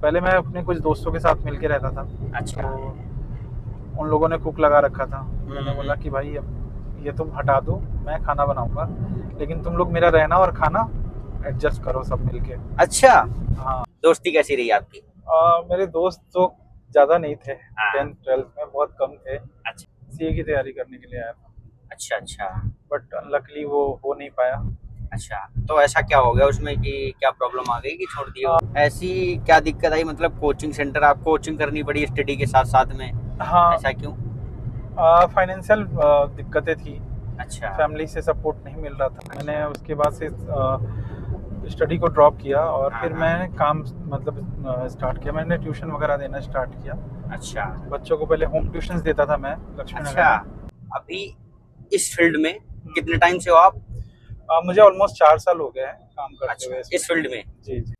पहले मैं अपने कुछ दोस्तों के साथ मिलके रहता था। अच्छा। तो उन लोगों ने कुक लगा रखा था। मैंने बोला कि भाई अब ये तुम हटा दो, मैं खाना बनाऊंगा, लेकिन तुम लोग मेरा रहना और खाना एडजस्ट करो सब मिलके। अच्छा, हाँ। दोस्ती कैसी रही आपकी? मेरे दोस्त तो ज़्यादा नहीं थे। हाँ। 10th 12th में बहुत कम थे। अच्छा। सीए की तैयारी करने के लिए आया था, अच्छा। अच्छा। बट अनलकली वो हो नहीं पाया। अच्छा, तो ऐसा क्या हो गया उसमें कि क्या प्रॉब्लम आ गई कि छोड़ दिए वो? ऐसी क्या दिक्कत आई, मतलब कोचिंग सेंटर आपको कोचिंग करनी पड़ी स्टडी के साथ साथ में, हाँ, ऐसा क्यों? फाइनेंशियल दिक्कतें थी। अच्छा। फैमिली से सपोर्ट नहीं मिल रहा था। मैंने उसके बाद से स्टडी को ड्रॉप किया और हाँ फिर हाँ। मैंने काम मतलब स्टार्ट किया। मैंने ट्यूशन वगैरह देना स्टार्ट किया। अच्छा। बच्चों को पहले होम ट्यूशंस देता था मैं लक्ष्मी नगर अच्छा, में। अभी इस फील्ड में कितने टाइम से हो आप? मुझे ऑलमोस्ट 4 साल हो गए हैं काम करते अच्छा, हुए इस फील्ड में। जी जी।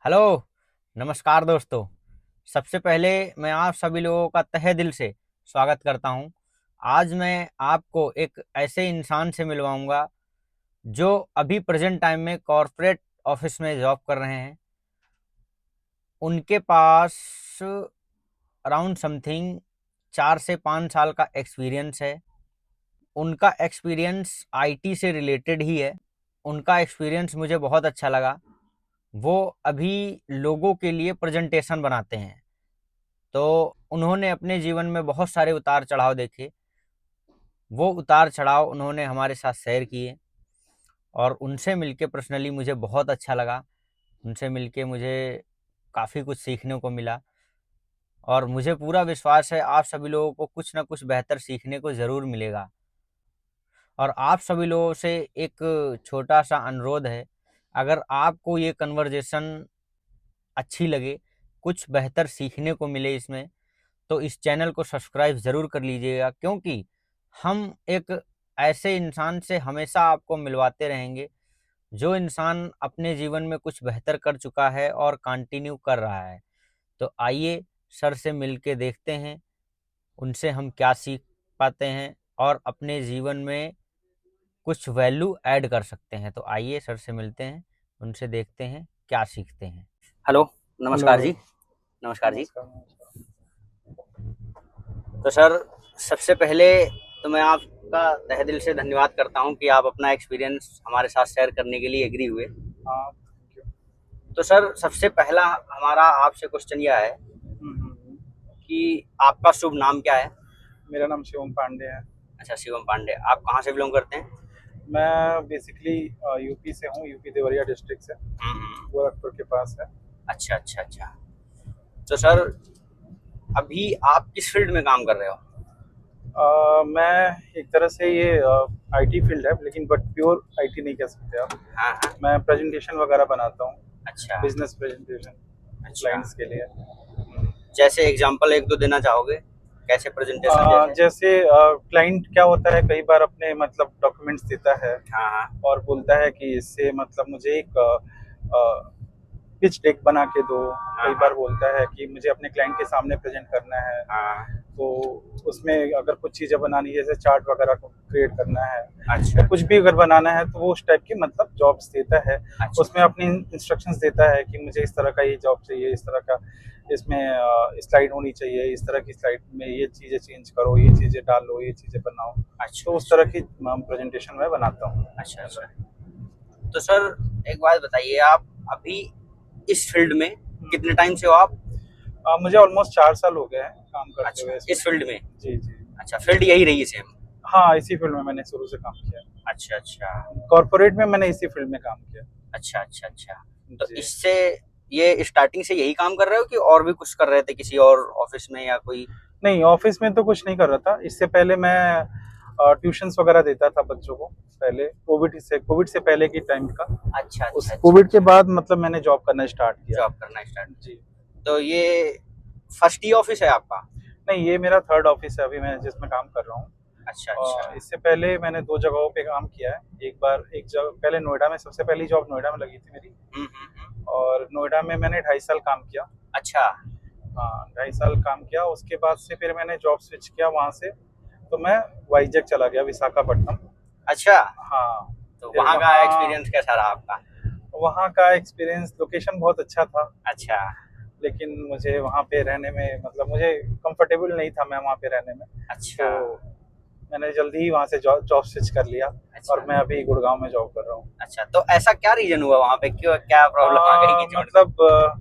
हेलो, नमस्कार दोस्तों। सबसे पहले मैं आप सभी लोगों का तहे दिल से स्वागत करता हूं। आज मैं आपको एक ऐसे इंसान से मिलवाऊंगा जो अभी प्रेजेंट टाइम में कॉरपोरेट ऑफिस में जॉब कर रहे हैं। उनके पास अराउंड समथिंग 4 से 5 साल का एक्सपीरियंस है। उनका एक्सपीरियंस आईटी से रिलेटेड ही है। उनका एक्सपीरियंस मुझे बहुत अच्छा लगा। वो अभी लोगों के लिए प्रेजेंटेशन बनाते हैं। तो उन्होंने अपने जीवन में बहुत सारे उतार चढ़ाव देखे। वो उतार चढ़ाव उन्होंने हमारे साथ शेयर किए और उनसे मिलके पर्सनली मुझे बहुत अच्छा लगा। उनसे मिलके मुझे काफ़ी कुछ सीखने को मिला और मुझे पूरा विश्वास है आप सभी लोगों को कुछ ना कुछ बेहतर सीखने को ज़रूर मिलेगा। और आप सभी लोगों से एक छोटा सा अनुरोध है, अगर आपको ये कन्वर्जेशन अच्छी लगे, कुछ बेहतर सीखने को मिले इसमें, तो इस चैनल को सब्सक्राइब ज़रूर कर लीजिएगा, क्योंकि हम एक ऐसे इंसान से हमेशा आपको मिलवाते रहेंगे जो इंसान अपने जीवन में कुछ बेहतर कर चुका है और कंटिन्यू कर रहा है। तो आइए सर से मिल के देखते हैं उनसे हम क्या सीख पाते हैं और अपने जीवन में कुछ वैल्यू ऐड कर सकते हैं। तो आइए सर से मिलते हैं, उनसे देखते हैं क्या सीखते हैं। हेलो, हेलो नमस्कार हेलो। जी। नमस्कार जी। नमस्कार नमस्कार। तो सर, सबसे पहले तो मैं आपका तहे दिल से धन्यवाद करता हूं कि आप अपना एक्सपीरियंस हमारे साथ शेयर करने के लिए एग्री हुए। हाँ, थैंक यू। तो सर, सबसे पहला हमारा आपसे क्वेश्चन यह है हम्म। कि आपका शुभ नाम क्या है? मेरा नाम शिवम पांडे है। अच्छा, शिवम पांडे। आप कहाँ से बिलोंग करते हैं? मैं बेसिकली यूपी से हूँ, यूपी देवरिया डिस्ट्रिक्ट से, गोरखपुर के पास है। अच्छा अच्छा अच्छा। तो सर, अभी आप किस फील्ड में काम कर रहे हो? मैं एक तरह से ये आईटी फील्ड है, लेकिन बट प्योर आईटी नहीं कह सकते आप। हाँ हाँ। मैं प्रेजेंटेशन वगैरह बनाता हूँ, अच्छा बिजनेस प्रेजेंटेशन अच्छा। क्लाइंट्स के लिए। जैसे एग्जांपल एक दो देना चाहोगे, कैसे प्रेजेंटेशन जैसे? जैसे क्लाइंट क्या होता है, कई बार अपने मतलब डॉक्यूमेंट्स देता है हाँ हाँ। और बोलता है कि इससे मतलब मुझे एक पिच डेक बना के दो। कई बार बोलता है कि मुझे अपने क्लाइंट के सामने प्रेजेंट करना है, हाँ। तो उसमें अगर कुछ चीज़ें बनानी है, जैसे चार्ट वगैरह को क्रिएट करना है अच्छा या कुछ भी अगर बनाना है, तो वो उस टाइप की मतलब जॉब्स देता है। अच्छा। उसमें अपनी इंस्ट्रक्शंस देता है कि मुझे इस तरह का ये जॉब चाहिए, इस तरह का इसमें स्लाइड होनी चाहिए, इस तरह की स्लाइड में ये चीज़ें चेंज करो, ये चीज़ें डालो, ये चीज़ें बनाओ। अच्छा तो उस तरह की प्रेजेंटेशन मैं बनाता हूँ। अच्छा अच्छा। तो सर, एक बात बताइए, आप अभी इस फील्ड में कितने टाइम से हो आप? मुझे ऑलमोस्ट 4 साल हो गए हैं काम करते अच्छा, हुए इस फील्ड में। जी जी। अच्छा, फील्ड यही रही सेम? हाँ, इसी फील्ड में मैंने शुरू से काम किया। अच्छा अच्छा। कॉर्पोरेट में मैंने इसी फील्ड में काम किया। अच्छा अच्छा अच्छा। तो जी। इससे ये स्टार्टिंग से यही काम कर रहे हो कि और भी कुछ कर रहे थे किसी और ऑफिस में या कोई? नहीं, ऑफिस में तो कुछ नहीं कर रहा था। इससे पहले मैं ट्यूशंस वगैरह देता था बच्चों को, पहले कोविड से पहले की टाइम का। अच्छा उस अच्छा अच्छा कोविड के अच्छा। बाद मतलब मैंने जॉब करना स्टार्ट किया। जॉब करना स्टार्ट। जी। तो ये फर्स्ट ही ऑफिस है आपका? नहीं, ये मेरा थर्ड ऑफिस है अभी मैं जिसमें काम कर रहा हूँ। अच्छा अच्छा। इससे पहले मैंने 2 जगहों पे काम किया है। एक बार एक जगह पहले नोएडा में, सबसे पहली जॉब नोएडा में लगी थी मेरी। और नोएडा में मैंने 2.5 साल काम किया। अच्छा। हाँ, 2.5 साल काम किया। उसके बाद से फिर मैंने जॉब स्विच किया वहाँ से, तो मैं वाईजैक चला गया, विशाखापट्टनम। अच्छा, हाँ। तो फिर वहाँ का वहाँ एक्सपीरियंस कैसा रहा आपका? वहाँ का एक्सपीरियंस, लोकेशन बहुत अच्छा था। अच्छा। लेकिन मुझे वहाँ पे रहने में मतलब मुझे कंफर्टेबल नहीं था मैं वहाँ पे रहने में, अच्छा तो मैंने जल्दी ही वहाँ से जॉब स्विच कर लिया अच्छा और मैं अभी गुड़गांव में जॉब कर रहा हूँ। अच्छा। तो ऐसा क्या रीजन हुआ वहां पे, क्यों, क्या प्रॉब्लम आ गई कि छोड़ दी? मतलब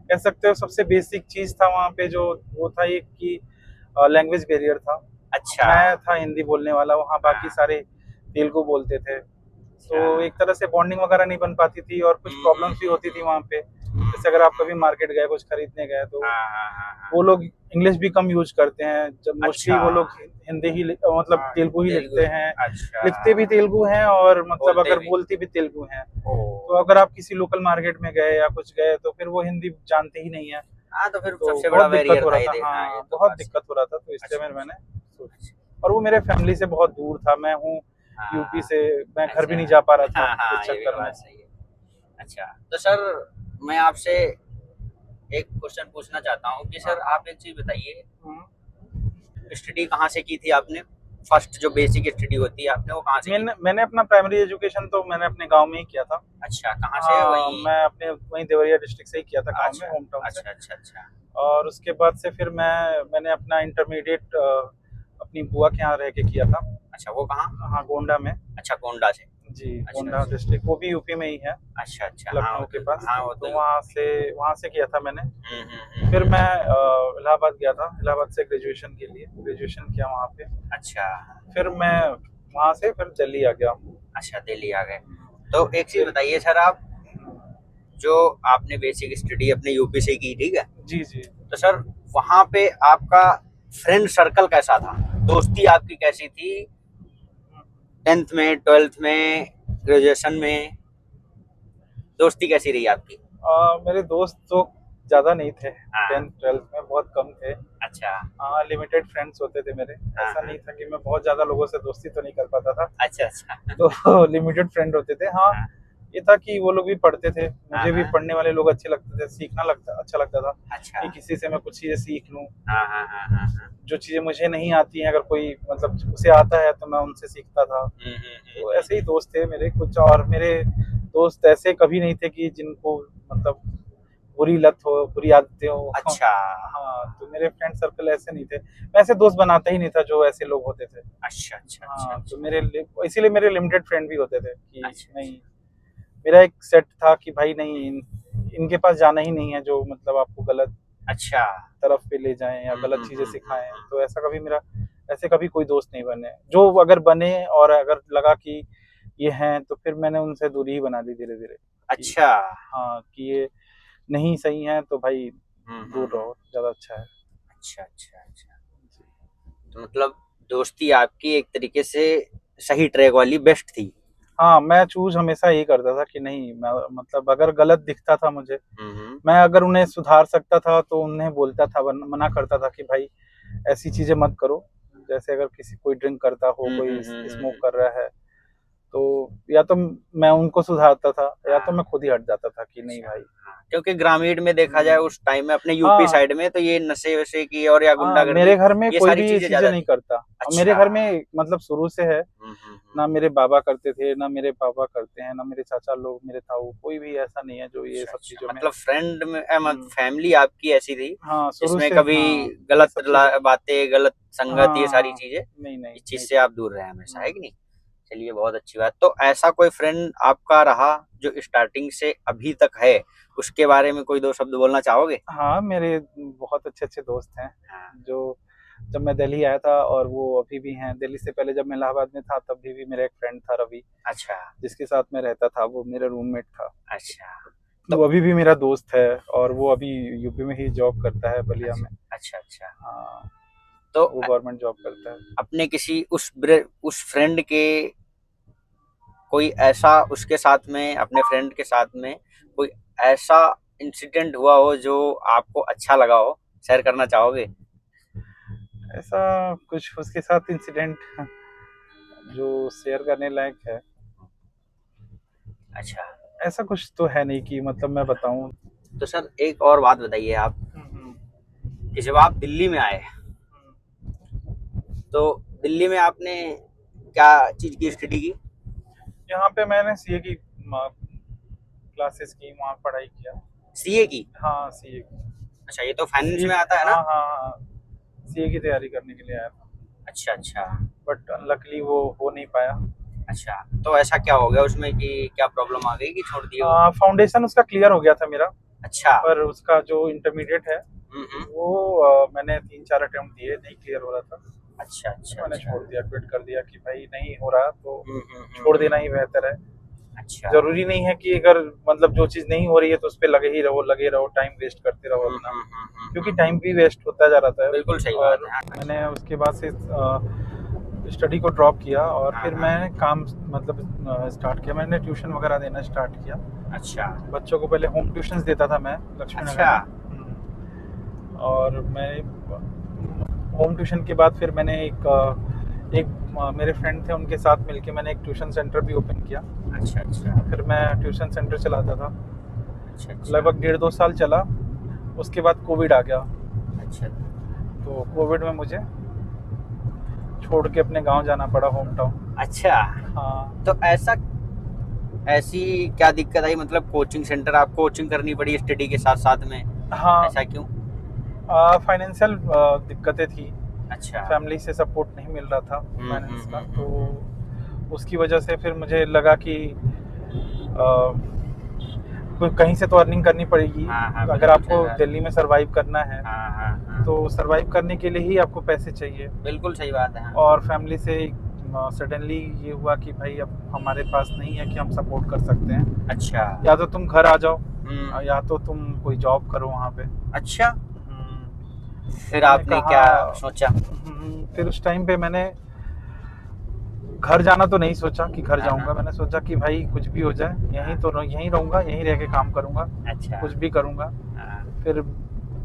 कह सकते हो सबसे बेसिक चीज़ था वहाँ पे जो वो था एक कि लैंग्वेज बैरियर था। अच्छा। मैं था हिंदी बोलने वाला, वहाँ बाकी हाँ। सारे तेलुगु बोलते थे, तो अच्छा। एक तरह से बॉन्डिंग वगैरह नहीं बन पाती थी और कुछ प्रॉब्लम्स भी होती थी वहाँ पे। जैसे अगर आप कभी मार्केट गए कुछ खरीदने गए तो हाँ हाँ हाँ हाँ। वो लोग इंग्लिश भी कम यूज करते हैं, जब मोस्टली अच्छा। वो लोग हिंदी ही मतलब हाँ, तेलुगु ही तेलुगु। लिखते हैं, अच्छा। लिखते भी तेलुगु हैं और मतलब बोलते अगर भी। बोलते भी तेलुगु हैं। ओ। तो अगर आप किसी लोकल मार्केट में गए या कुछ गए तो फिर वो हिंदी जानते ही नहीं है, हाँ, तो फिर तो सबसे बड़ा बहुत दिक्कत बैरियर हो था रहा ये था। हाँ, ये हाँ, तो बहुत बात सही। दिक्कत हो रहा था, तो इसलिए अच्छा मैंने अच्छा। और वो मेरे फैमिली से बहुत दूर था, मैं हूँ यूपी हाँ। से, मैं घर भी अच्छा। नहीं जा पा रहा था हाँ इस हाँ, ये भी चक्कर में। बात सही है। अच्छा, तो सर मैं आपसे एक क्वेश्चन पूछना चाहता हूँ कि सर हाँ, आप एक चीज बताइए, हम्म। स्टडी कहाँ से की थी आपने? फर्स्ट जो बेसिक स्टडी होती है आपने वो कहाँ से की मैंने थी? मैंने अपना प्राइमरी एजुकेशन तो मैंने अपने गांव में ही किया था। अच्छा, कहाँ से? हाँ, वहीं? मैं अपने वहीं देवरिया डिस्ट्रिक्ट से ही किया था, गांव में, अच्छा होम टाउन से। अच्छा अच्छा अच्छा। और उसके बाद से फिर मैंने अपना इंटरमीडिएट अपनी बुआ के यहाँ रह के किया था। अच्छा, वो कहाँ? हाँ, गोंडा में। अच्छा, गोंडा से। जी, अच्छा गोंडा अच्छा डिस्ट्रिक्ट, वो भी यूपी में ही है, अच्छा अच्छा। हाँ, लखनऊ वो के तो, पास। हाँ वो तो तो वहाँ से किया था मैंने। फिर हम्म। मैं इलाहाबाद गया था, इलाहाबाद से ग्रेजुएशन के लिए ग्रेजुएशन किया वहाँ पे। अच्छा फिर मैं वहाँ से फिर दिल्ली आ गया। अच्छा, दिल्ली आ गए। तो एक चीज बताइए सर, आप जो आपने बेसिक स्टडी अपने यूपी से की, ठीक है, जी जी। तो सर वहां पे आपका फ्रेंड सर्कल कैसा था? दोस्ती आपकी कैसी थी? 10th में, 12th में, ग्रेजुएशन में दोस्ती कैसी रही आपकी? मेरे दोस्त तो ज़्यादा नहीं थे, हाँ। 10th 12th में बहुत कम थे। अच्छा। हाँ, लिमिटेड फ्रेंड्स होते थे मेरे। हाँ ऐसा हाँ। नहीं था कि मैं बहुत ज़्यादा लोगों से दोस्ती तो नहीं कर पाता था, अच्छा अच्छा। तो लिमिटेड फ्रेंड होते थे। हाँ, हाँ ये था कि वो लोग भी पढ़ते थे, हाँ मुझे भी हाँ। पढ़ने वाले लोग अच्छे लगते थे, सीखना लगता अच्छा लगता था अच्छा। कि किसी से मैं कुछ चीज़ें सीख लूँ। हाँ हाँ हाँ हाँ हाँ। जो चीज़ें मुझे नहीं आती हैं, अगर कोई मतलब उसे आता है तो मैं उनसे सीखता था। तो ऐसे ही दोस्त थे मेरे कुछ, और मेरे दोस्त ऐसे कभी नहीं थे कि जिनको मतलब बुरी लत हो, बुरी आदतें हो। अच्छा हाँ, तो मेरे फ्रेंड सर्कल ऐसे नहीं थे। मैं ऐसे दोस्त बनाता ही नहीं था जो ऐसे लोग होते थे। अच्छा अच्छा अच्छा हाँ, तो अच्छा मेरे इसीलिए मेरे लिमिटेड फ्रेंड भी होते थे कि अच्छा नहीं, मेरा एक सेट था कि भाई नहीं, इनके पास जाना ही नहीं है जो मतलब आपको गलत अच्छा। तरफ पे ले जाएं या गलत चीजें सिखाएं। हम्म। तो ऐसा कभी मेरा ऐसे कभी कोई दोस्त नहीं बने, जो अगर बने और अगर लगा कि ये हैं तो फिर मैंने उनसे दूरी ही बना ली धीरे धीरे कि अच्छा। हाँ, कि ये नहीं सही है तो भाई दूर हम्म। रहो, ज्यादा अच्छा है। अच्छा अच्छा अच्छा। तो मतलब दोस्ती आपकी एक तरीके से सही ट्रैक वाली बेस्ट थी। हाँ, मैं चूज हमेशा यही करता था कि नहीं, मैं मतलब अगर गलत दिखता था मुझे, हम्म। मैं अगर उन्हें सुधार सकता था तो उन्हें बोलता था, मना करता था कि भाई ऐसी चीजें मत करो। जैसे अगर किसी कोई ड्रिंक करता हो, कोई स्मोक हम्म। कर रहा है, तो या तो मैं उनको सुधारता था या तो हाँ। मैं खुद ही हट जाता था कि नहीं अच्छा। भाई। हाँ, क्योंकि ग्रामीण में देखा जाए हम्म, उस टाइम में अपने यूपी हाँ साइड में तो ये नशे वशे की और या हाँ, गुंडागर्दी मेरे घर में ये कोई सारी भी ये चीजें चीजें ज्यादा नहीं थी। करता, और मेरे अच्छा। घर में मतलब शुरू से है, हम्म। ना मेरे बाबा करते थे, ना मेरे पापा करते हैं, ना मेरे चाचा लोग, मेरे ताऊ, कोई भी ऐसा नहीं है जो ये अच्छा सब अच्छा, चीजों में। मतलब फ्रेंड में हम्म, फैमिली आपकी ऐसी थी हाँ, शुरू जिसमें से, कभी हाँ, ये गलत सब चीजें, बातें, गलत संगत, ये सारी हाँ, चीजें, नहीं नहीं इस चीज नहीं से था। आप दूर रहे हमेशा, है कि नहीं? चलिए, बहुत अच्छी बात। तो ऐसा कोई फ्रेंड आपका रहा जो स्टार्टिंग से अभी तक है, उसके बारे में कोई दो शब्द बोलना चाहोगे? हाँ, मेरे बहुत अच्छे अच्छे दोस्त हैं हाँ। जो, जब मैं दिल्ली आया था और वो अभी भी हैं। दिल्ली से पहले जब मैं इलाहाबाद में था तब भी मेरा एक फ्रेंड था रवि, अच्छा जिसके साथ मैं रहता था, वो मेरा रूममेट था। अच्छा। वो तो अभी भी मेरा दोस्त है और वो अभी यूपी में ही जॉब करता है, बलिया अच्छा में। अच्छा अच्छा। हाँ, तो वो गवर्नमेंट जॉब करता है। अपने किसी उस फ्रेंड के कोई ऐसा उसके साथ में, अपने फ्रेंड के साथ में कोई ऐसा इंसिडेंट हुआ हो जो आपको अच्छा लगा हो, शेयर करना चाहोगे? ऐसा कुछ उसके साथ इंसिडेंट जो शेयर करने लायक है, अच्छा। ऐसा कुछ तो है नहीं कि मतलब मैं बताऊं। तो सर एक और बात बताइए आप, हम्म, कि जब आप दिल्ली में आए तो दिल्ली में आपने क्या चीज की स्टडी की? यहाँ पे मैंने सीए की क्लासेस की, वहाँ पढ़ाई किया। सीए की? हाँ, सीए। अच्छा, ये तो फाइनेंस CA में आता है ना? हाँ हाँ हाँ, CA की तैयारी करने के लिए आया था, अच्छा अच्छा। बट अनलकली वो हो नहीं पाया। अच्छा, तो ऐसा क्या हो गया उसमें कि क्या प्रॉब्लम आ गई कि छोड़ दिए वो? फाउंडेशन उसका क्लियर हो गया था मेरा, अच्छा। पर उसका जो इंटरमीडिएट है हम्म। वो मैंने 3-4 अटेम्प्ट दिए, नहीं क्लियर हो रहा था, अच्छा अच्छा मैंने अच्छा। छोड़ दिया, क्विट कर दिया कि भाई नहीं हो रहा तो छोड़ हम्म। देना ही बेहतर है। अच्छा। जरूरी नहीं है कि अगर मतलब जो चीज नहीं हो रही है तो उस पे लगे रहो, टाइम वेस्ट करते रहो अपना, क्योंकि टाइम भी वेस्ट होता जा रहा था। बिल्कुल सही बात और है। हाँ, मैंने उसके बाद से स्टडी को ड्रॉप किया और हाँ, फिर हाँ। मैं काम मतलब स्टार्ट किया, मैंने ट्यूशन वगैरह देना स्टार्ट किया। अच्छा बच्चों को पहले होम ट्यूशंस देता था मैं लक्ष्मी नगर अच्छा। में। और मैं होम ट्यूशन के बाद फिर मैंने मेरे फ्रेंड थे, उनके साथ मिलके मैंने एक ट्यूशन सेंटर भी ओपन किया। अच्छा अच्छा फिर मैं ट्यूशन सेंटर चलाता था, अच्छा अच्छा। लगभग 1.5-2 साल चला। उसके बाद कोविड आ गया, अच्छा तो कोविड में मुझे छोड़ के अपने गांव जाना पड़ा, होम टाउन। अच्छा। हाँ तो ऐसी क्या दिक्कत आई, मतलब कोचिंग सेंटर आपको कोचिंग करनी पड़ी स्टडी के साथ साथ में, हाँ, ऐसा क्यों? फाइनेंशियल दिक्कतें थी, अच्छा। फैमिली से सपोर्ट नहीं मिल रहा था फाइनेंस का, तो हम्म। उसकी वजह से फिर मुझे लगा कि कोई कहीं से तो अर्निंग करनी पड़ेगी। हाँ हाँ, अगर बिल्कुल सही आपको बात। दिल्ली में सरवाइव करना है हाँ हाँ हाँ, तो सरवाइव करने के लिए ही आपको पैसे चाहिए। बिल्कुल सही बात है। हाँ। और फैमिली से सडनली ये हुआ कि भाई अब हमारे पास नहीं है कि हम सपोर्ट कर सकते हैं, अच्छा। या तो तुम घर आ जाओ या हम्म। तो तुम कोई जॉब करो वहाँ पे। अच्छा, फिर मैंने आपने कहा क्या सोचा? फिर उस टाइम पे मैंने घर जाना तो नहीं सोचा कि घर हाँ जाऊंगा, हाँ। मैंने सोचा कि भाई कुछ भी हो जाए यहीं रहूंगा, यहीं रह के काम करूंगा, अच्छा। कुछ भी करूंगा। हाँ, फिर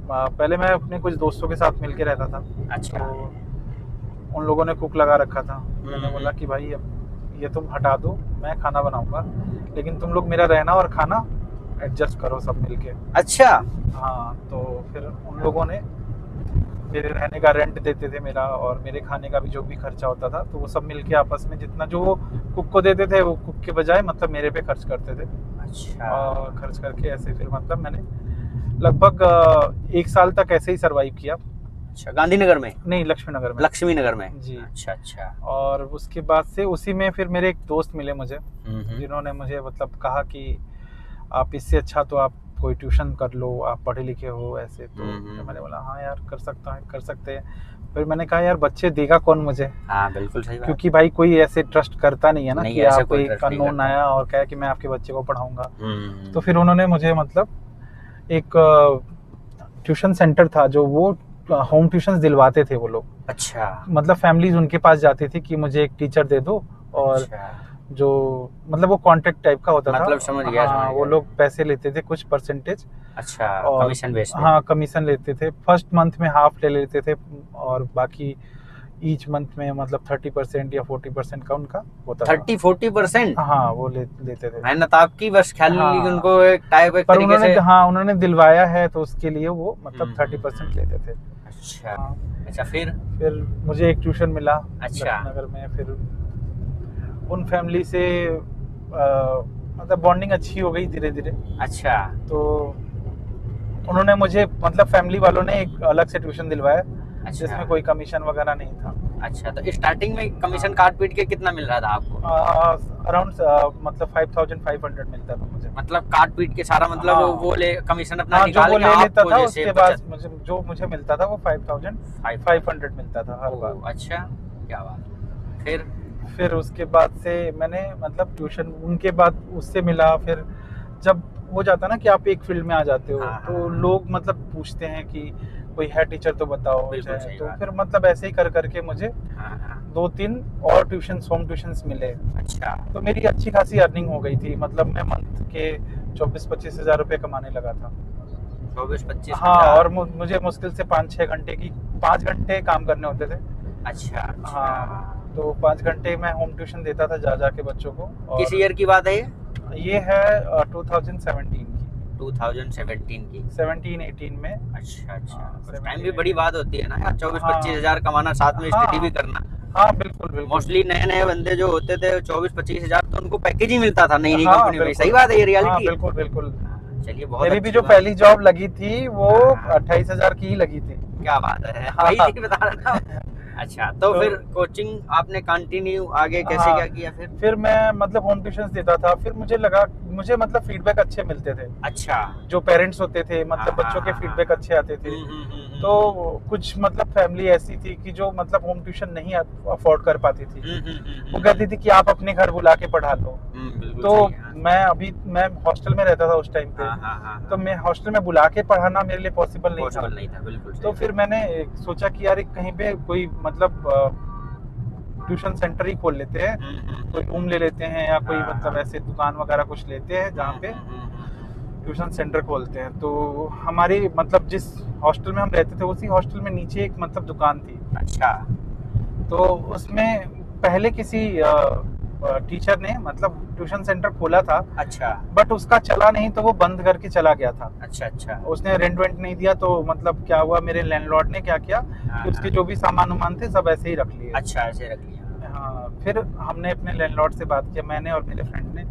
पहले मैं अपने कुछ दोस्तों के साथ मिलके रहता था, अच्छा। तो उन लोगों ने कुक लगा रखा था। मैंने बोला कि भाई अब ये तुम हटा दो, मैं खाना बनाऊंगा, लेकिन तुम लोग मेरा रहना और खाना एडजस्ट करो सब मिलके। अच्छा। हाँ, तो फिर उन लोगों ने मेरे रहने का रेंट देते थे मेरा, और मेरे खाने का भी जो भी खर्चा होता था, तो वो सब मिलके आपस में जितना जो वो कुक को देते थे वो कुक के बजाय मतलब मेरे पे खर्च करते थे। अच्छा। और खर्च करके ऐसे फिर मतलब मैंने लगभग 1 साल तक ऐसे ही सरवाइव किया। अच्छा, गांधीनगर में? नहीं, लक्ष्मी नगर में। लक्ष्मी नगर में? जी। अच्छा अच्छा। और उसके बाद से उसी में फिर मेरे एक दोस्त मिले मुझे, जिन्होंने मुझे मतलब कहा कि आप इससे अच्छा तो आप कोई ट्यूशन कर लो, आप पढ़े लिखे हो ऐसे। तो फिर मैंने बोला हाँ यार कर सकते हैं। फिर मैंने कहा यार बच्चे देगा कौन मुझे, हाँ, बिल्कुल सही बात। क्योंकि भाई कोई ऐसे ट्रस्ट करता नहीं है ना नहीं, कि ऐसे आप कोई एक ट्रस्ट नहीं अननोन करता। आया और कहा कि मैं आपके बच्चे को पढ़ाऊंगा। हम्म। तो फिर उन्होंने मुझे मतलब एक ट्यूशन सेंटर था जो वो होम ट्यूशन दिलवाते थे वो लोग। अच्छा मतलब फैमिलीज उनके पास जाती थी कि मुझे एक टीचर दे दो, और अच्छा। जो मतलब वो कॉन्ट्रैक्ट टाइप का होता मतलब था। समझ गया, हाँ, समझ वो गया। लोग पैसे लेते थे कुछ परसेंटेज, अच्छा, और कमीशन बेस पे? हाँ कमीशन लेते थे। फर्स्ट मंथ में हाफ ले लेते थे, और बाकी ईच मंथ में मतलब 30% या 40% का उनका होता था। 30-40%? हाँ, वो लेते थे। मेहनत आपकी, बस खाली हाँ, उनको एक टाइप एक पर तरीके से। उन्होंने दिलवाया है तो उसके लिए वो मतलब 30% लेते थे। अच्छा हाँ, अच्छा। फिर मुझे एक ट्यूशन मिला अच्छा। लक्ष्मीनगर में। फिर उन फैमिली से मतलब बॉन्डिंग अच्छी हो गई धीरे धीरे। अच्छा तो उन्होंने मुझे मतलब फैमिली वालों ने एक अलग से ट्यूशन दिलवाया, अच्छा जिसमें कोई कमीशन वगैरह नहीं था। अच्छा। तो स्टार्टिंग में कमीशन काट पीट के कितना मिल रहा था आपको? अराउंड मतलब 5500 मिलता था मुझे। मतलब काट पीट के सारा, मतलब हाँ। वो ले कमीशन अपना हाँ, जो निकाल वो के ले लेता आपको था जैसे उसके बाद मुझे मिलता था वो 5500 मिलता था हर बार। अच्छा, क्या बात। फिर उसके बाद से मैंने मतलब ट्यूशन उनके बाद उससे मिला। फिर जब हो जाता ना कि आप एक फील्ड में आ जाते हो, हाँ, तो हाँ। लोग मतलब पूछते हैं कि कोई है टीचर तो बताओ। बिल्कुल सही तो बात। फिर मतलब ऐसे ही कर करके मुझे हाँ हाँ। 2-3 और होम ट्यूशंस मिले। अच्छा, तो मेरी अच्छी खासी अर्निंग हो गई थी, मतलब मैं मंथ के 24-25 हज़ार रुपये कमाने लगा था। 24-25 हाँ, हजार? और मुझे मुश्किल से 5-6 घंटे की 5 घंटे काम करने होते थे। अच्छा अच्छा। हाँ, तो 5 घंटे मैं होम ट्यूशन देता था जा के बच्चों को। किस और ईयर की बात है ये? ये है 2017 की, 2017 की? 17-18 में। अच्छा अच्छा। हाँ, उस टाइम भी बड़ी बात होती है ना यार, 24-25 हाँ हजार कमाना, साथ में हाँ स्टडी भी करना। हाँ, बिल्कुल मोस्टली नए नए बंदे जो होते थे 24-25 हजार तो उनको पैकेज ही मिलता था नई नई हाँ कंपनी में। बिल्कुल। सही बात है, ये हाँ रियलिटी है। बिल्कुल बिल्कुल। चलिए बहुत मेरी भी अच्छी जो बात। पहली जॉब लगी थी वो हाँ। 28,000 की ही लगी थी। क्या बात है, हाँ। वही चीज बता रहा था। अच्छा, तो फिर कोचिंग आपने कंटिन्यू आगे कैसे हाँ, क्या किया फिर? फिर मैं मतलब होम ट्यूशन देता था। फिर मुझे लगा, मुझे मतलब फीडबैक अच्छे मिलते थे। अच्छा। जो पेरेंट्स होते थे मतलब हाँ, बच्चों के हाँ, फीडबैक हाँ, अच्छे आते थे। तो कुछ मतलब फैमिली ऐसी थी कि जो मतलब होम ट्यूशन नहीं अफोर्ड कर पाती थी। वो कहती थी कि आप अपने घर बुला के पढ़ा लो। बिल्कुल तो सही है। मैं हॉस्टल में रहता था उस टाइम पे। हाँ, हाँ, हाँ, तो मैं हॉस्टल में बुला के पढ़ाना मेरे लिए पॉसिबल नहीं था। पॉसिबल नहीं था, बिल्कुल सही तो बात। फिर मैंने सोचा कि यार कहीं पे कोई मतलब ट्यूशन सेंटर ही खोल लेते हैं, कोई रूम ले लेते हैं या कोई हाँ, मतलब हाँ। ऐसे दुकान वगैरह कुछ लेते हैं जहाँ पे ट्यूशन सेंटर खोलते हैं। तो हमारी मतलब जिस हॉस्टल में हम रहते थे उसी हॉस्टल में नीचे एक मतलब दुकान थी। अच्छा। तो उसमें पहले किसी टीचर ने मतलब ट्यूशन सेंटर खोला था, अच्छा, बट उसका चला नहीं तो वो बंद करके चला गया था। अच्छा, अच्छा। उसने रेंट वेंट नहीं दिया। तो मतलब क्या हुआ, मेरे लैंडलॉर्ड ने क्या किया हाँ, कि उसके हाँ। जो भी सामान उमान थे सब ऐसे ही रख लिए। अच्छा, ऐसे रख लिया। हाँ, फिर हमने अपने लैंडलॉर्ड से बात किया, मैंने और मेरे फ्रेंड ने,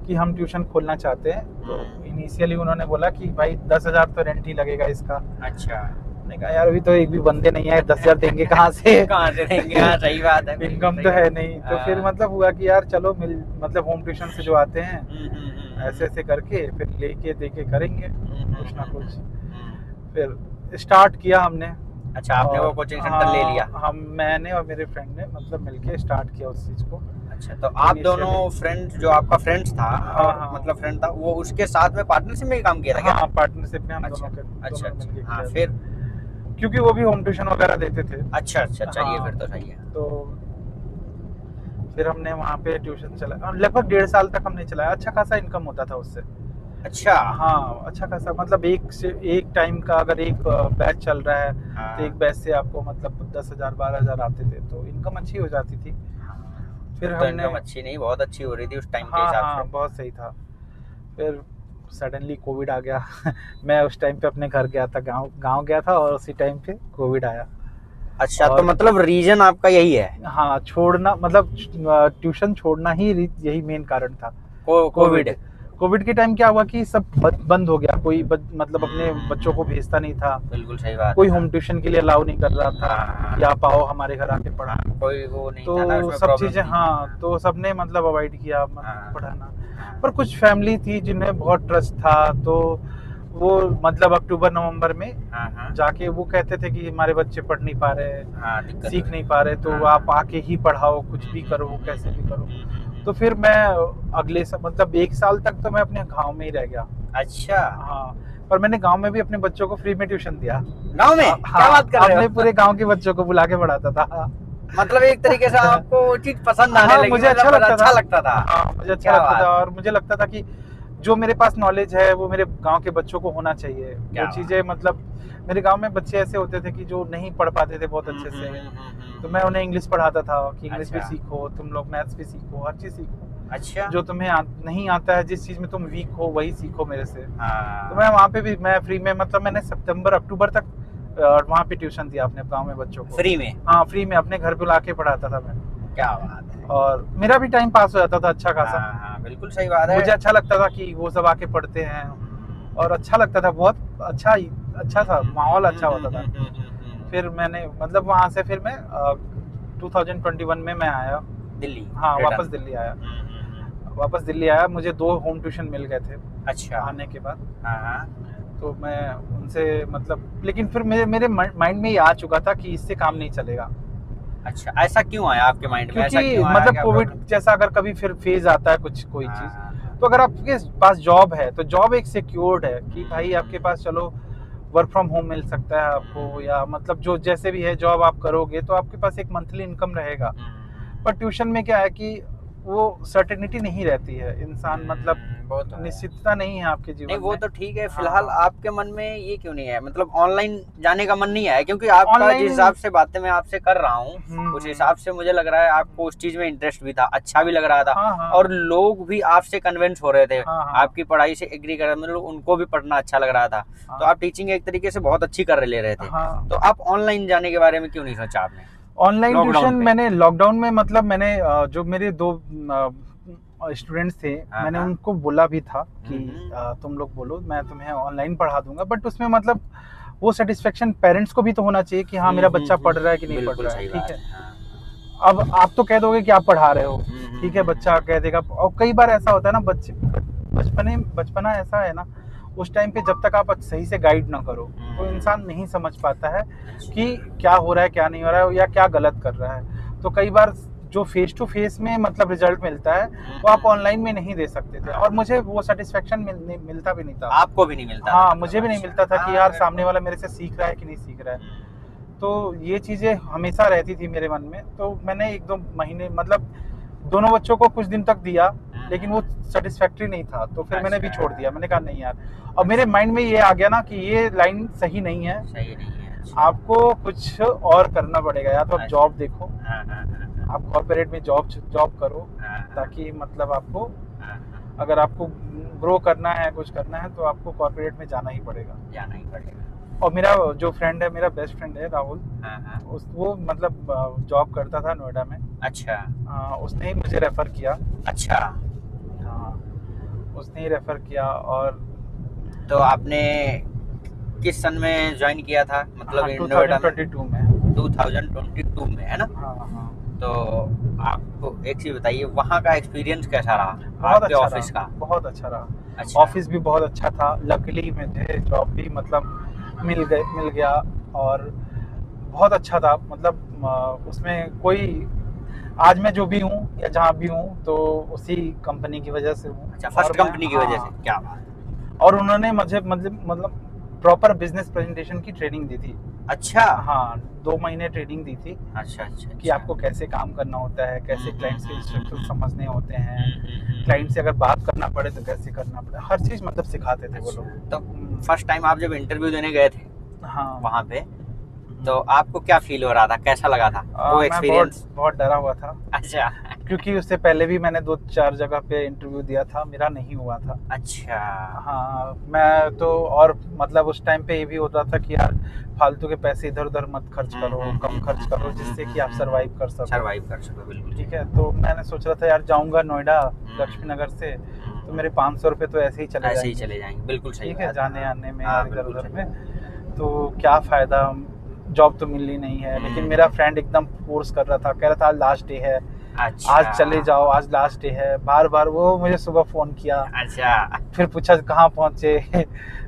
कि हम ट्यूशन खोलना चाहते हैं। तो इनिशियली उन्होंने बोला कि भाई 10,000 तो रेंट ही लगेगा इसका। अच्छा। मैंने कहा यार अभी तो एक भी बंदे नहीं है, 10,000 देंगे कहाँ से? कहाँ से देंगे? हाँ, सही बात है, बिल्कुल इनकम सही तो है बात। नहीं। तो फिर हाँ। मतलब हुआ कि यार चलो मतलब होम ट्यूशन से जो आते हैं ऐसे हम्म। ऐसे करके फिर लेके देके करेंगे कुछ ना कुछ। हम्म। फिर स्टार्ट किया हमने। अच्छा, आपने वो और कोचिंग सेंटर ले लिया? मैंने और मेरे फ्रेंड ने मतलब मिलके स्टार्ट किया उस चीज को। अच्छा, तो आप दोनों Initially- फ्रेंड, जो आपका फ्रेंड्स था, हाँ, और हाँ। मतलब फ्रेंड था, वो उसके साथ में पार्टनरशिप में ही काम किया था क्या? हाँ, पार्टनरशिप में हम अच्छा, दोनों अच्छा, मिलके अच्छा। किया हाँ, था। फिर? क्योंकि वो भी होम ट्यूशन वगैरह देते थे। अच्छा, अच्छा, चलिए हाँ, फिर तो सही है। तो फिर हमने वहाँ पे ट्यूशन चला, लगभग 1.5 साल तक हमने चलाया। अच्छा खासा इनकम होता था उससे। अच्छा। हाँ, अच्छा खासा मतलब एक टाइम का अगर एक बैच चल रहा है तो हाँ। एक बैच से आपको मतलब 10,000 12,000 आते थे, तो इनकम अच्छी हो जाती थी। फिर फिर तो हमने, इनकम अच्छी नहीं, बहुत अच्छी हो रही थी उस टाइम के हाँ हिसाब हाँ, से। बहुत सही था। फिर सडनली कोविड आ गया। मैं उस टाइम पे अपने घर गया था, गांव गांव गया था, और उसी टाइम पे कोविड आया। अच्छा, तो और मतलब रीजन आपका यही है? हाँ, छोड़ना मतलब ट्यूशन छोड़ना ही यही मेन कारण था। कोविड। कोविड के टाइम क्या हुआ कि सब बंद हो गया। कोई मतलब अपने बच्चों को भेजता नहीं था। बिल्कुल सही बात कोई है। होम ट्यूशन के लिए अलाउ नहीं कर रहा था हाँ। कि आप आओ हमारे घर आके पढ़ा। कोई वो नहीं था ना, तो उसमें सब प्रॉब्लम चीजें, थी। हाँ, तो सबने मतलब अवॉइड किया हाँ। पढ़ाना। पर कुछ फैमिली थी जिन्हें बहुत ट्रस्ट था, तो वो मतलब अक्टूबर नवंबर में हाँ, हाँ। जाके वो कहते थे कि हमारे बच्चे पढ़ नहीं पा रहे, हाँ, दिक्कत हो सीख रही नहीं है। पा रहे, तो हाँ। आप आके ही पढ़ाओ, कुछ भी करो, कैसे भी करो। तो फिर मैं अगले मतलब 1 साल तक तो मैं अपने गांव में ही रह गया। अच्छा, हाँ, पर मैंने गांव में भी अपने बच्चों को फ्री में ट्यूशन दिया। गाँव में? हाँ, क्या बात कर रहे अपने हो? पूरे गांव के बच्चों को बुला के पढ़ाता था। मतलब एक तरीके से आपको वो चीज पसंद आने हाँ, लगी, मुझे मतलब अच्छा लगता था। हाँ, मुझे अच्छा क्या लगता बात था, है। और मुझे लगता था कि जो मेरे पास नॉलेज है वो मेरे गांव के बच्चों को होना चाहिए। क्या वो बात चीजें मतलब मेरे गांव में बच्चे ऐसे होते थे कि जो नहीं पढ़ पाते थे बहुत अच्छे से। तो मैं उन्हें इंग्लिश पढ़ाता था कि इंग्लिश भी अच्छा। सीखो, तुम लोग मैथ्स भी सीखो, हर चीज सीखो। अच्छा। जो तुम्हें नहीं आता है, जिस चीज में तुम वीक हो वही सीखो मेरे से। हाँ। तो मैं वहाँ पे भी मैं फ्री में मतलब मैंने सितंबर अक्टूबर तक वहाँ पे ट्यूशन दिया अपने गांव में बच्चों को। फ्री में? हाँ, फ्री में अपने घर बुला के पढ़ाता था मैं। क्या बात है। और मेरा भी टाइम पास हो जाता था अच्छा खासा। हाँ, हाँ, बिल्कुल सही बात है। मुझे अच्छा लगता था कि वो सब आके पढ़ते हैं, और अच्छा लगता था, बहुत अच्छा था, माहौल अच्छा होता था। फिर मैंने मतलब वहाँ से फिर मैं 2021 में मैं आया दिल्ली। हाँ, रिटर्न। वापस दिल्ली आया। वापस दिल्ली आया, मुझे 2 होम ट्यूशन मिल गए थे अच्छा। आने के बाद। हाँ, हाँ। तो मैं उनसे मतलब, लेकिन फिर मेरे माइंड में ये आ चुका था कि इससे काम नहीं चलेगा। अच्छा, ऐसा क्यों आया आपके माइंड में? ऐसा क्योंकि क्यों आया मतलब कि कोविड आपका? जैसा अगर कभी फिर फेज आता है कोई चीज, हाँ। तो अगर आपके पास जॉब है तो जॉब एक सिक्योर्ड है कि भाई आपके पास चलो वर्क फ्रॉम होम मिल सकता है आपको, या मतलब जो जैसे भी है जॉब आप करोगे तो आपके पास एक मंथली इनकम रहेगा। पर ट्यूशन में क्या है कि वो सर्टेनिटी नहीं रहती है, इंसान मतलब वो तो है। निश्चितता नहीं है आपके नहीं, जीवन वो में। तो ठीक है। हाँ, फिलहाल आपके मन में ये क्यों नहीं है, मतलब ऑनलाइन जाने का मन नहीं है? क्योंकि आपका जिस ऑनलाइन, हिसाब से बातें मैं आपसे कर रहा हूँ, उस हिसाब से मुझे लग रहा है आपको उस चीज में इंटरेस्ट भी था, अच्छा भी लग रहा था। हाँ, हाँ, और लोग भी आपसे कन्विंस हो रहे थे, हाँ, हाँ, आपकी पढ़ाई से एग्री कर रहे थे, मतलब उनको भी पढ़ना अच्छा लग रहा था। हाँ, तो आप टीचिंग एक तरीके से बहुत अच्छी कर ले रहे थे। हाँ। तो आप ऑनलाइन जाने के बारे में क्यों नहीं सोचा आपने? ऑनलाइन लॉकडाउन ट्यूशन पे? मैंने लॉकडाउन में मतलब मैंने जो मेरे 2 स्टूडेंट्स थे, हाँ, मैंने हाँ। उनको बोला भी था कि हम्म। तुम लोग बोलो, मैं तुम्हें ऑनलाइन पढ़ा दूंगा, बट उसमें मतलब वो सेटिस्फेक्शन पेरेंट्स को भी तो होना चाहिए कि हाँ मेरा बच्चा पढ़ रहा है कि नहीं पढ़ बिल्कुल रहा है, सही ठीक बात है। है। हाँ। अब आप तो कह दोगे कि आप पढ़ा रहे हो, ठीक है, बच्चा हम्म। कह देगा। और कई बार ऐसा होता है ना, बच्चे बचपना ऐसा है ना, उस टाइम पे जब तक आप सही से गाइड ना करो तो इंसान नहीं समझ पाता है कि क्या हो रहा है क्या नहीं हो रहा है या क्या गलत कर रहा है। तो कई बार जो फेस टू फेस में मतलब रिजल्ट मिलता है वो आप ऑनलाइन में नहीं दे सकते थे, और मुझे वो सेटिस्फेक्शन मिलता भी नहीं था। आपको भी नहीं मिलता था हाँ, मतलब? मुझे भी नहीं अच्छा। मिलता था कि हाँ, यार अगर सामने वाला मेरे से सीख रहा है कि नहीं सीख रहा है। तो ये चीज़ें हमेशा रहती थी मेरे मन में। तो मैंने 1-2 महीने मतलब दोनों बच्चों को कुछ दिन तक दिया, लेकिन वो सेटिस्फैक्टरी नहीं था, तो फिर मैंने भी छोड़ दिया। मैंने कहा नहीं यार, और मेरे माइंड में ये आ गया ना कि ये लाइन सही नहीं है, सही नहीं है। अच्छा। आपको कुछ और करना पड़ेगा, या तो आप अच्छा। जॉब देखो, हाँ, हाँ, हाँ, आप कॉर्पोरेट में जॉब करो, हाँ, ताकि मतलब आपको, हाँ, हाँ, अगर आपको ग्रो करना है, कुछ करना है, तो आपको कॉर्पोरेट में जाना ही पड़ेगा। जाना ही पड़ेगा। और मेरा जो फ्रेंड है, मेरा बेस्ट फ्रेंड है राहुल, हाँ, हाँ। वो मतलब जॉब करता था नोएडा में। अच्छा। उसने ही मुझे रेफ़र किया। अच्छा। हाँ, उसने ही रेफ़र किया। और तो आपने किस सन में ज्वाइन किया था, मतलब हाँ, नोएडा में? 2022 में। 2022 में, है ना? हाँ हाँ, तो आपको एक चीज बताइए, वहाँ का एक्सपीरियंस कैसा रहा बहुत आपके अच्छा ऑफिस रहा, का? बहुत अच्छा रहा। अच्छा। ऑफिस भी बहुत अच्छा था, लकीली मुझे जॉब भी मतलब मिल गया। और बहुत अच्छा था, मतलब उसमें कोई, आज मैं जो भी हूँ या जहाँ भी हूँ तो उसी कंपनी की वजह से हूँ। अच्छा, और फर्स्ट मैं, कंपनी की वजह से, हाँ, क्या बात है। और उन्होंने मुझे मतलब प्रॉपर बिजनेस प्रेजेंटेशन की ट्रेनिंग दी थी। अच्छा। हाँ, 2 महीने ट्रेनिंग दी थी अच्छा। अच्छा। कि अच्छा। आपको कैसे काम करना होता है, कैसे क्लाइंट्स के इंस्ट्रक्शन समझने होते हैं, हम्म। क्लाइंट से अगर बात करना पड़े तो कैसे करना पड़े, हर चीज़ मतलब सिखाते थे वो अच्छा, लोग। तो फर्स्ट टाइम आप जब इंटरव्यू देने गए थे हाँ। वहाँ पे, तो आपको क्या फील हो रहा था, कैसा लगा था वो मैं बहुत एक्सपीरियंस? बहुत डरा हुआ था, अच्छा। क्योंकि उससे पहले भी मैंने 2-4 जगह पे इंटरव्यू दिया था, मेरा नहीं हुआ था। अच्छा। हाँ, मैं तो, और मतलब उस टाइम पे ये भी होता था कि यार फालतू के पैसे इधर उधर मत खर्च करो, कम खर्च करो, जिससे कि आप सरवाइव कर सको। सरवाइव कर सको, बिल्कुल ठीक सही। है, तो मैंने सोच रहा था यार जाऊंगा नोएडा लक्ष्मी नगर से, तो मेरे 500 रुपये तो ऐसे ही चले ऐसे ही जाएंगे। चले जाएंगे, बिल्कुल सही ठीक है, बात है। जाने आने में हाँ, और इधर बिल्कुल उधर सही। में, तो क्या फ़ायदा, जॉब तो मिलनी नहीं है। लेकिन मेरा फ्रेंड एकदम फोर्स कर रहा था, कह रहा था आज लास्ट डे है, अच्छा। आज चले जाओ, आज लास्ट डे है। बार बार वो मुझे सुबह फ़ोन किया, अच्छा। फिर पूछा कहाँ पहुँचे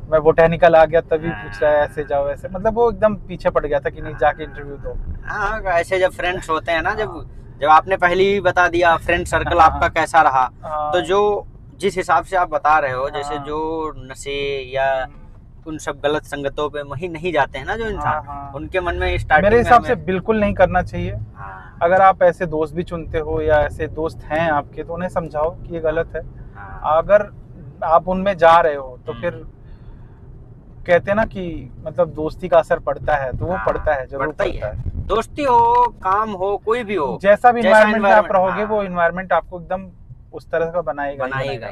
मैं बोटेनिकल आ गया, तभी पूछ रहा है ऐसे जाओ ऐसे, मतलब वो एकदम पीछे पड़ गया था कि नहीं जाके इंटरव्यू दो। हाँ, ऐसे जब फ्रेंड्स होते हैं ना, जब जब आपने पहले ही बता दिया फ्रेंड सर्कल आपका कैसा रहा, तो जो जिस हिसाब से आप बता रहे हो, जैसे जो नशे या उन सब गलत संगतों पे वही नहीं जाते हैं ना जो इंसान, उनके मन में स्टार्टिंग मेरे में हिसाब से बिल्कुल नहीं करना चाहिए। हाँ। अगर आप ऐसे दोस्त भी चुनते हो या ऐसे दोस्त हैं आपके, तो उन्हें समझाओ कि ये गलत है। हाँ। अगर आप उनमें जा रहे हो तो फिर कहते हैं ना कि मतलब दोस्ती का असर पड़ता है, तो वो पड़ता है, जरूर पड़ता है। दोस्ती हो, काम हो, कोई भी हो, जैसा भी इन्वायरमेंट में आप रहोगे, हाँ, वो इन्वायरमेंट आपको एकदम उस तरह का बनाएगा ही बनाएगा।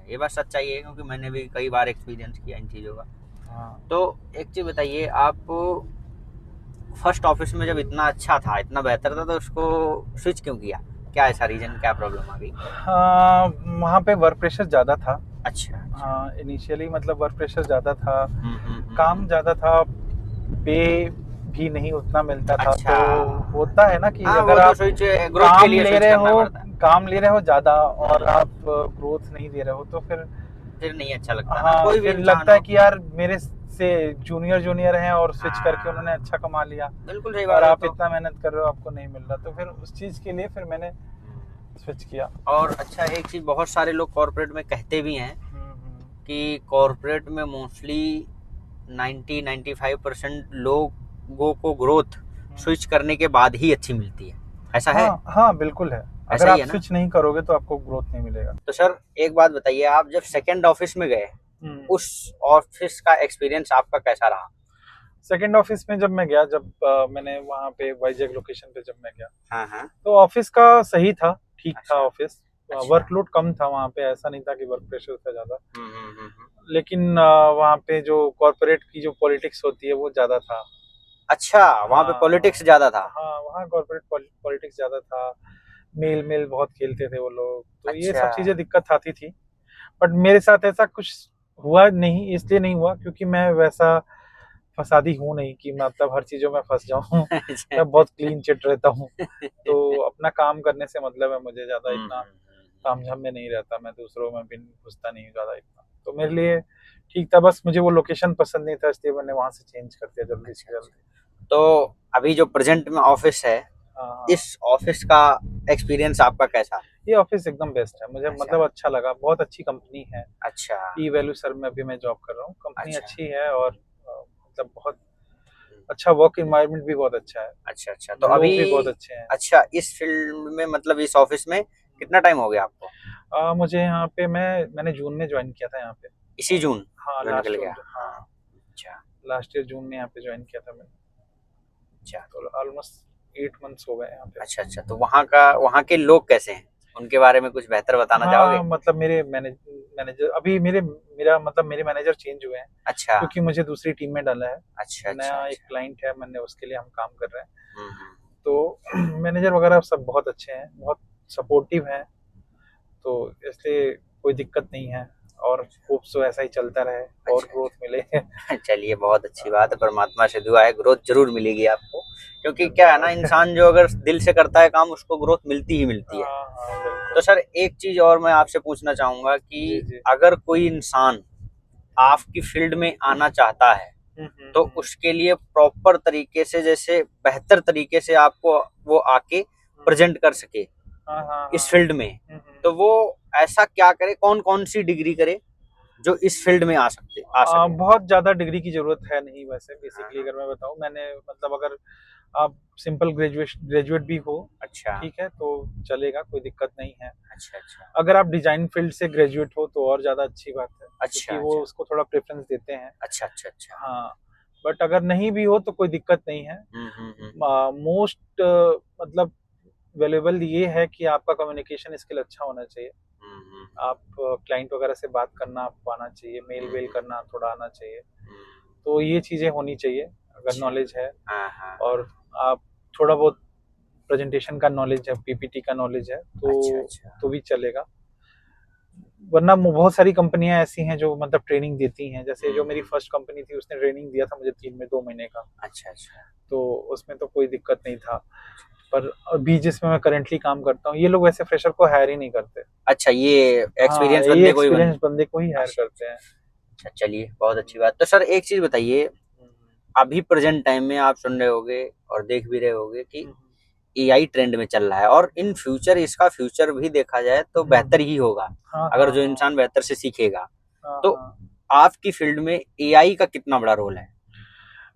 ये बात सच्चाई है, क्योंकि मैंने भी कई बार एक्सपीरियंस किया इन चीज़ों का। हाँ। तो एक चीज़ बताइए, आप फर्स्ट ऑफिस में जब इतना अच्छा था, इतना बेहतर था, तो उसको स्विच क्यों किया? क्या ऐसा रीजन, क्या प्रॉब्लम आ गई? वहाँ पे वर्क प्रेशर ज़्यादा था। अच्छा। हाँ, इनिशियली मतलब वर्क प्रेशर ज़्यादा था, काम हम्म। ज़्यादा था, पे भी नहीं उतना मिलता था। अच्छा। तो होता है ना कि हाँ, अगर वो तो आप स्विच ग्रोथ के लिए स्विच करना पड़ता है। काम ले रहे हो ज़्यादा और आप ग्रोथ नहीं दे रहे हो, तो फिर नहीं अच्छा लगता ना, हाँ, कोई भी फिर इंसान लगता है हो। कि यार मेरे से जूनियर हैं और स्विच करके हाँ, उन्होंने अच्छा कमा लिया, बिल्कुल सही और बात है आप तो। इतना मेहनत कर रहे हो, आपको नहीं मिल रहा, तो फिर उस चीज़ के लिए फिर मैंने स्विच किया। और अच्छा, एक चीज़ बहुत सारे लोग कॉर्पोरेट में कहते भी हैं हम्म। कि कॉर्पोरेट में मोस्टली 90-95% लोगों को ग्रोथ स्विच करने के बाद ही अच्छी मिलती है, ऐसा है? हाँ हाँ, बिल्कुल है। ऐसा अगर ही आप है ना? स्विच नहीं करोगे तो आपको ग्रोथ नहीं मिलेगा। तो सर एक बात बताइए, आप जब सेकंड ऑफिस में गए, उस ऑफिस का एक्सपीरियंस आपका कैसा रहा? सेकंड ऑफिस में जब मैं गया, जब मैंने वहाँ पे वाईजैग लोकेशन पे जब मैं गया, हाँ, हाँ। तो ऑफिस का सही था, ठीक था अच्छा। ऑफिस। अच्छा। वर्कलोड कम था वहाँ पे, ऐसा नहीं था कि वर्क प्रेशर था ज़्यादा। हम्म। लेकिन वहाँ पे जो कॉर्पोरेट की जो पॉलिटिक्स होती है वो ज़्यादा था। अच्छा, वहाँ पे हाँ पॉलिटिक्स ज्यादा था। हाँ, वहाँ कॉर्पोरेट पॉलिटिक्स ज़्यादा था। मेल मेल बहुत खेलते थे वो लोग, तो ये अच्छा। सब चीजें दिक्कत आती थी। बट मेरे साथ ऐसा कुछ हुआ नहीं, इसलिए नहीं हुआ क्योंकि मैं वैसा फसादी हूँ नहीं कि मतलब हर चीजों में फंस जाऊँ। अच्छा। मैं बहुत क्लीन चिट रहता हूँ, तो अपना काम करने से मतलब है मुझे, ज्यादा इतना ताम झाम में नहीं रहता, मैं दूसरों में भी घुसता नहीं ज्यादा इतना, तो मेरे लिए ठीक था। बस मुझे वो लोकेशन पसंद नहीं था, इसलिए मैंने वहां से चेंज कर दिया जल्दी से अच्छा अच्छा। जल्दी। तो अभी जो प्रेजेंट में ऑफिस है, हाँ, इस ऑफिस का एक्सपीरियंस आपका कैसा? ये ऑफिस एकदम बेस्ट है, मुझे अच्छा मतलब अच्छा लगा, बहुत अच्छी कंपनी है। अच्छा ई वैल्यू सर में अभी मैं जॉब कर रहा हूँ, कंपनी अच्छा। अच्छी है और मतलब बहुत अच्छा, वर्क इन्वायरमेंट भी बहुत अच्छा है, अच्छा अच्छा। तो अभी लोग भी बहुत अच्छे हैं। अच्छा, इस फील्ड में मतलब इस ऑफिस में कितना टाइम हो गया आपको? मुझे यहाँ पे मैंने जून में ज्वाइन किया था यहाँ पे। इसी जून हाँ, जो निकल लास्ट गया? जून, हाँ। हाँ अच्छा लास्ट ईयर जून में यहाँ पे ज्वाइन किया था मैंने, अच्छा तो ऑलमोस्ट 8 मंथ्स हो गए यहाँ पे। अच्छा अच्छा। तो वहाँ के लोग कैसे हैं, उनके बारे में कुछ बेहतर बताना चाहोगे? हाँ मतलब मेरे मैनेजर अभी मेरा मतलब मेरे मैनेजर चेंज हुए हैं, अच्छा क्योंकि मुझे दूसरी टीम में डाला है। अच्छा अच्छा नया एक अच्छा। क्लाइंट है, मैंने उसके लिए हम काम कर रहे हैं, हम्म। तो मैनेजर वगैरह सब बहुत अच्छे हैं, बहुत सपोर्टिव हैं, तो इसलिए कोई दिक्कत नहीं है, और होप सो ऐसा ही चलता रहे और अच्छा ग्रोथ मिले। अच्छा। चलिए, बहुत अच्छी बात है, परमात्मा से दुआ है ग्रोथ जरूर मिलेगी आपको, क्योंकि क्या है ना, इंसान जो अगर दिल से करता है काम, उसको ग्रोथ मिलती ही मिलती है। हाँ हाँ तो बिल्कुल। सर, एक चीज और मैं आपसे पूछना चाहूंगा कि जी जी। अगर कोई इंसान आपकी फील्ड में आना चाहता है, तो हम्म। उसके लिए प्रॉपर तरीके से, जैसे बेहतर तरीके से आपको वो आके प्रेजेंट कर सके हाँ हाँ इस हाँ। फील्ड में, तो वो ऐसा क्या करे, कौन कौन सी डिग्री करे जो इस फील्ड में आ सके? बहुत ज़्यादा डिग्री की ज़रूरत है नहीं वैसे, हाँ बेसिकली हाँ। अगर मैं बताऊँ, मैंने मतलब अगर आप सिंपल ग्रेजुएट भी हो, अच्छा ठीक है, तो चलेगा, कोई दिक्कत नहीं है। अच्छा अच्छा अगर आप डिजाइन फील्ड से ग्रेजुएट हो तो और ज़्यादा अच्छी बात है, अच्छा क्योंकि वो अच्छा उसको थोड़ा प्रेफरेंस देते हैं। अच्छा अच्छा अच्छा। हाँ, बट अगर नहीं भी हो तो कोई दिक्कत नहीं है। हम्म। मोस्ट मतलब वैल्यूएबल ये है कि आपका कम्युनिकेशन स्किल अच्छा होना चाहिए, हम्म। आप क्लाइंट वगैरह से बात करना आपको आना चाहिए, मेल वेल हम्म। करना थोड़ा आना चाहिए, हम्म। तो ये चीज़ें होनी चाहिए अगर अच्छा। नॉलेज है। हाँ हाँ। और आप थोड़ा बहुत प्रेजेंटेशन का नॉलेज है, पीपीटी का नॉलेज है, अच्छा अच्छा। तो भी चलेगा। वरना बहुत सारी कंपनियां ऐसी हैं जो मतलब ट्रेनिंग देती हैं, जैसे जो मेरी फर्स्ट कंपनी थी उसने ट्रेनिंग दिया था मुझे 2 महीने का, अच्छा अच्छा तो उसमें तो कोई दिक्कत नहीं था। पर अभी जिसमें मैं करेंटली काम करता हूँ, ये लोग वैसे फ्रेशर को हायर ही नहीं करते। अच्छा। ये हाँ, एक्सपीरियंस ये बंदे को ही बन। एक्सपीरियंस बंदे को ही हायर अच्छा करते अच्छा हैं। अच्छा। चलिए, बहुत अच्छी बात। तो सर, एक चीज बताइए, अभी प्रेजेंट टाइम में आप सुन रहे होगे और देख भी रहे होगे कि एआई ट्रेंड में चल रहा है, और इन फ्यूचर इसका फ्यूचर भी देखा जाए तो बेहतर ही होगा, हाँ अगर हाँ जो हाँ इंसान बेहतर से सीखेगा। हाँ तो हाँ। आपकी फील्ड में एआई का कितना बड़ा रोल है?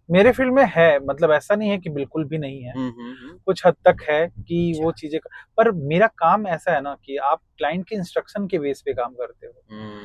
मेरे फील्ड में है, मतलब ऐसा नहीं है कि बिल्कुल भी नहीं है, कुछ हद तक है कि अच्छा। वो चीजें, पर मेरा काम ऐसा है ना कि आप क्लाइंट के इंस्ट्रक्शन के बेस पे काम करते हो। हम्म।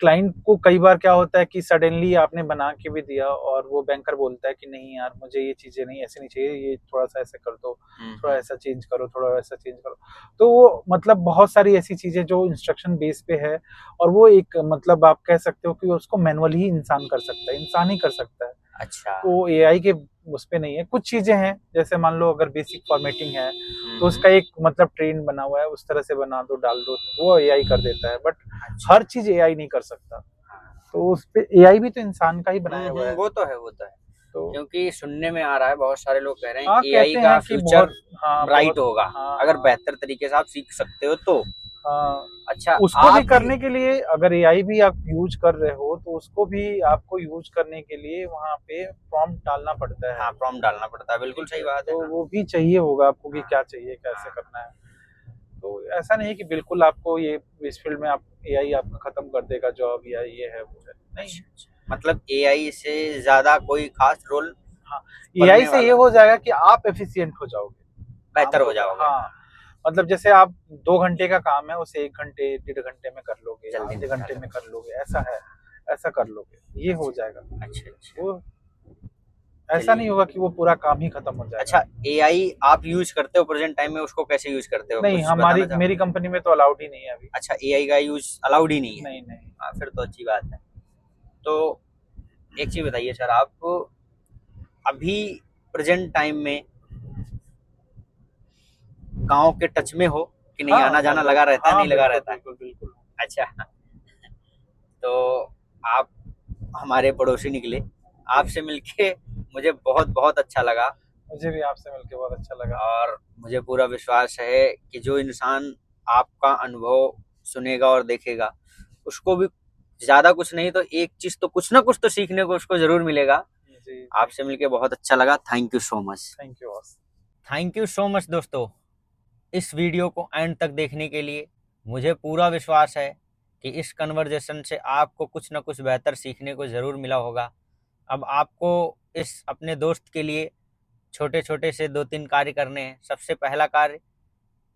क्लाइंट को कई बार क्या होता है कि सडनली आपने बना के भी दिया और वो बैंकर बोलता है कि नहीं यार, मुझे ये चीजें नहीं, ऐसे नहीं चाहिए, ये थोड़ा सा ऐसे कर दो, थोड़ा ऐसा चेंज करो, थोड़ा वैसा चेंज करो। तो वो मतलब बहुत सारी ऐसी चीजें जो इंस्ट्रक्शन बेस पे है, और वो एक मतलब आप कह सकते हो कि उसको मैनुअली ही इंसान कर सकता है, इंसान ही कर सकता है, अच्छा। वो एआई के उस पे नहीं है। कुछ चीजें हैं, जैसे मान लो अगर बेसिक फॉर्मेटिंग है तो उसका एक मतलब ट्रेंड बना हुआ है, उस तरह से बना दो, डाल दो, तो वो एआई कर देता है, बट अच्छा। हर चीज एआई नहीं कर सकता, हाँ। तो उस पे एआई भी तो इंसान का ही बनाया हुआ है। वो तो है, वो तो है। तो क्योंकि सुनने में आ रहा है, बहुत सारे लोग कह रहे हैं हाँ, एआई कहते का हैं कि फ्यूचर बहुत, हाँ ब्राइट बहुत, होगा, हाँ अगर हाँ बेहतर तरीके से आप सीख सकते हो तो। हाँ। अच्छा। उसको भी आपकी। करने के लिए अगर एआई भी आप यूज कर रहे हो तो उसको भी आपको यूज करने के लिए वहाँ पे प्रॉम्प्ट डालना पड़ता है, हाँ, प्रॉम्प्ट डालना पड़ता है, बिल्कुल ठीक सही है, बात है। तो हाँ वो भी चाहिए होगा आपको कि हाँ क्या चाहिए, कैसे हाँ। करना है। तो ऐसा नहीं है कि बिल्कुल आपको ये इस फील्ड में आप एआई आपका खत्म कर देगा जॉब, या ये है वो है, नहीं। अच्छा अच्छा। मतलब एआई से ज्यादा कोई खास रोल हाँ, एआई बनने से ये वाला, हो जाएगा कि आप एफिशिएंट हो जाओगे काम बेहतर को हो जाओगे। हाँ, मतलब जैसे आप 2 घंटे का काम है उसे 1 घंटे 1.5 घंटे में कर लोगे, जल्दी आधे निपटा घंटे में सकते। कर लोगे, ऐसा है, ऐसा कर लोगे, ये हो अच्छा जाएगा। अच्छा अच्छा। वो ऐसा चलिए। नहीं होगा कि वो पूरा काम ही खत्म हो जाएगा। अच्छा, एआई आप यूज करते हो प्रेजेंट टाइम में, उसको कैसे यूज करते हो, नहीं, कुछ हमारी बताना चाहो? मेरी कंपनी में तो अलाउड ही नहीं है अभी। अच्छा, एआई का यूज अलाउड ही नहीं है? नहीं नहीं। हाँ, फिर तो अच्छी बात है। तो एक चीज बताइए सर, आप अभी प्रेजेंट टाइम में गांव के टच में हो कि नहीं? आना जाना लगा रहता है? हाँ, नहीं लगा बिल्कुल रहता है? बिल्कुल बिल्कुल। अच्छा। तो आप हमारे पड़ोसी निकले। आपसे मिलके मुझे बहुत बहुत अच्छा लगा मुझे भी आपसे मिलके बहुत अच्छा लगा। और मुझे पूरा विश्वास है कि जो इंसान आपका अनुभव सुनेगा और देखेगा उसको भी ज्यादा कुछ नहीं तो एक चीज तो कुछ ना कुछ तो सीखने को उसको जरूर मिलेगा। जी आपसे मिलके बहुत अच्छा लगा। Thank you so much. Thank you boss. Thank you so much दोस्तों, इस वीडियो को एंड तक देखने के लिए। मुझे पूरा विश्वास है कि इस कन्वर्जेशन से आपको कुछ ना कुछ बेहतर सीखने को ज़रूर मिला होगा। अब आपको इस अपने दोस्त के लिए छोटे छोटे से 2-3 कार्य करने हैं। सबसे पहला कार्य,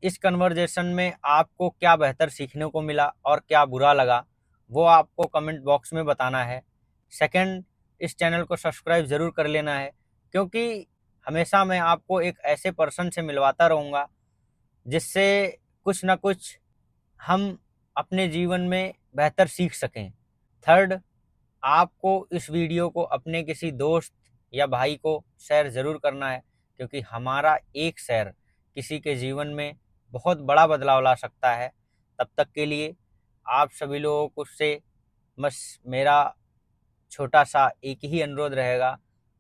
इस कन्वर्जेशन में आपको क्या बेहतर सीखने को मिला और क्या बुरा लगा वो आपको कमेंट बॉक्स में बताना है। सेकंड, इस चैनल को सब्सक्राइब ज़रूर कर लेना है, क्योंकि हमेशा मैं आपको एक ऐसे पर्सन से मिलवाता रहूँगा जिससे कुछ ना कुछ हम अपने जीवन में बेहतर सीख सकें। थर्ड, आपको इस वीडियो को अपने किसी दोस्त या भाई को शेयर ज़रूर करना है, क्योंकि हमारा एक शेयर किसी के जीवन में बहुत बड़ा बदलाव ला सकता है। तब तक के लिए आप सभी लोगों को से बस मेरा छोटा सा एक ही अनुरोध रहेगा,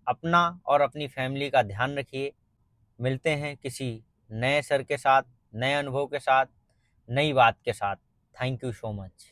अपना और अपनी फैमिली का ध्यान रखिए। मिलते हैं किसी नए सर के साथ, नए अनुभव के साथ, नई बात के साथ। Thank you so much.